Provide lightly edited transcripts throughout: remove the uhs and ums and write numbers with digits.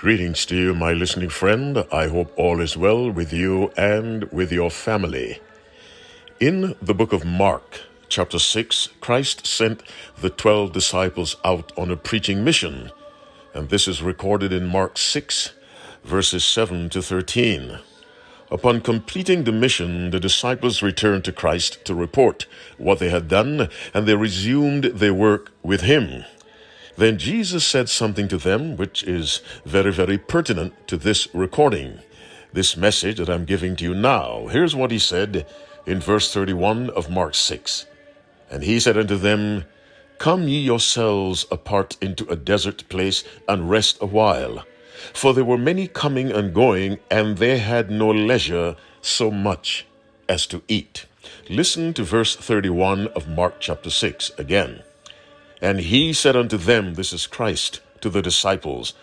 Greetings to you, my listening friend. I hope all is well with you and with your family. In the book of Mark, chapter 6, Christ sent the 12 disciples out on a preaching mission. And this is recorded in Mark 6, verses 7 to 13. Upon completing the mission, the disciples returned to Christ to report what they had done, and they resumed their work with him. Then Jesus said something to them which is very, very pertinent to this recording, this message that I'm giving to you now. Here's what he said in verse 31 of Mark 6. And he said unto them, Come ye yourselves apart into a desert place and rest a while. For there were many coming and going, and they had no leisure so much as to eat. Listen to verse 31 of Mark chapter 6 again. And he said unto them, this is Christ, to the disciples,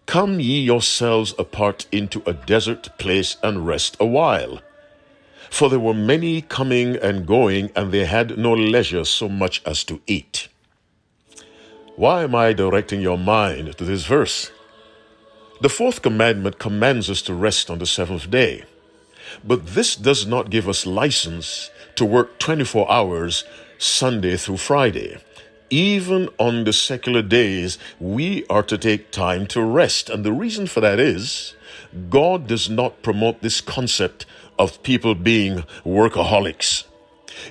Come ye yourselves apart into a desert place and rest a while. For there were many coming and going, and they had no leisure so much as to eat. Why am I directing your mind to this verse? The fourth commandment commands us to rest on the seventh day. But this does not give us license to work 24 hours, Sunday through Friday. Even on the secular days, we are to take time to rest. And the reason for that is, God does not promote this concept of people being workaholics.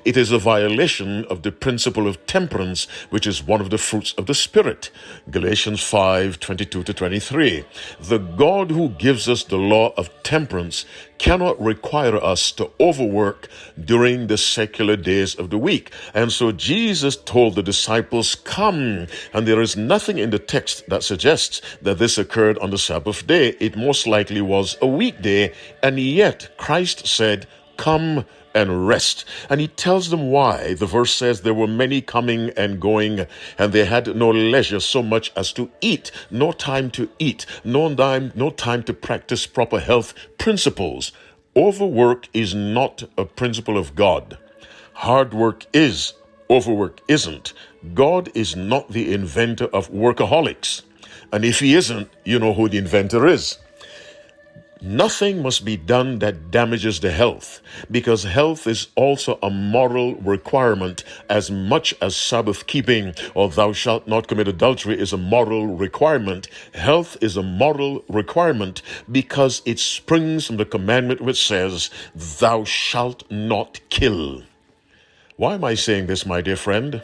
It is a violation of the principle of temperance, which is one of the fruits of the Spirit. Galatians 5:22 to 23. The God who gives us the law of temperance cannot require us to overwork during the secular days of the week. And so Jesus told the disciples, Come. And there is nothing in the text that suggests that this occurred on the Sabbath day. It most likely was a weekday. And yet Christ said, Come and rest. And he tells them why. The verse says there were many coming and going, and they had no leisure so much as to eat. No time to eat. No time to practice proper health principles. Overwork is not a principle of God. Hard work is. Overwork isn't. God is not the inventor of workaholics. And if he isn't, you know who the inventor is. Nothing must be done that damages the health, because health is also a moral requirement as much as Sabbath keeping or thou shalt not commit adultery is a moral requirement. Health is a moral requirement because it springs from the commandment which says, thou shalt not kill. Why am I saying this, my dear friend?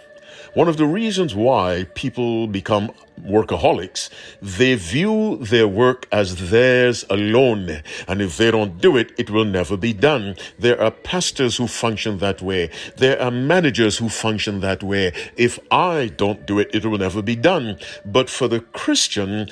One of the reasons why people become workaholics, they view their work as theirs alone. And if they don't do it, it will never be done. There are pastors who function that way. There are managers who function that way. If I don't do it, it will never be done. But for the Christian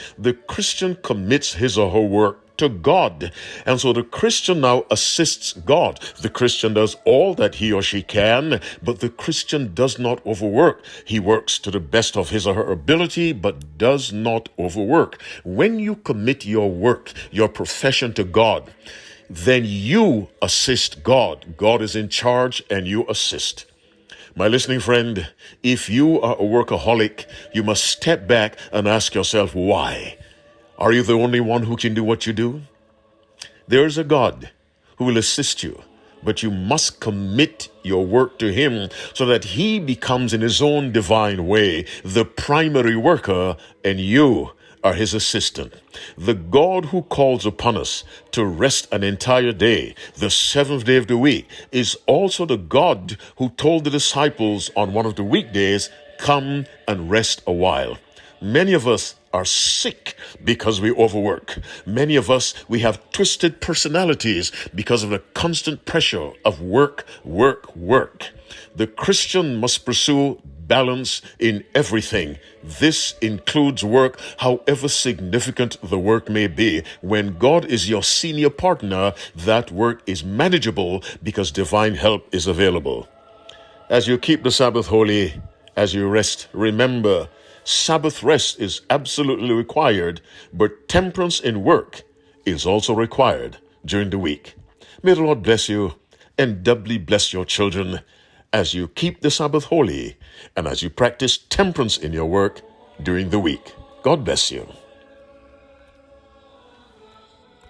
commits his or her work to God. And so the Christian now assists God. The Christian does all that he or she can, but the Christian does not overwork. He works to the best of his or her ability, but does not overwork. When you commit your work, your profession to God, then you assist God. God is in charge and you assist. My listening friend, if you are a workaholic, you must step back and ask yourself, why? Are you the only one who can do what you do? There is a God who will assist you, but you must commit your work to him so that he becomes in his own divine way the primary worker and you are his assistant. The God who calls upon us to rest an entire day, the seventh day of the week, is also the God who told the disciples on one of the weekdays, come and rest a while. Many of us are sick because we overwork. Many of us, we have twisted personalities because of the constant pressure of work. The Christian must pursue balance in everything. This includes work, however significant the work may be. When God is your senior partner, that work is manageable because divine help is available. As you keep the Sabbath holy, as you rest, remember, Sabbath rest is absolutely required, but temperance in work is also required during the week. May the Lord bless you and doubly bless your children as you keep the Sabbath holy and as you practice temperance in your work during the week. God bless you.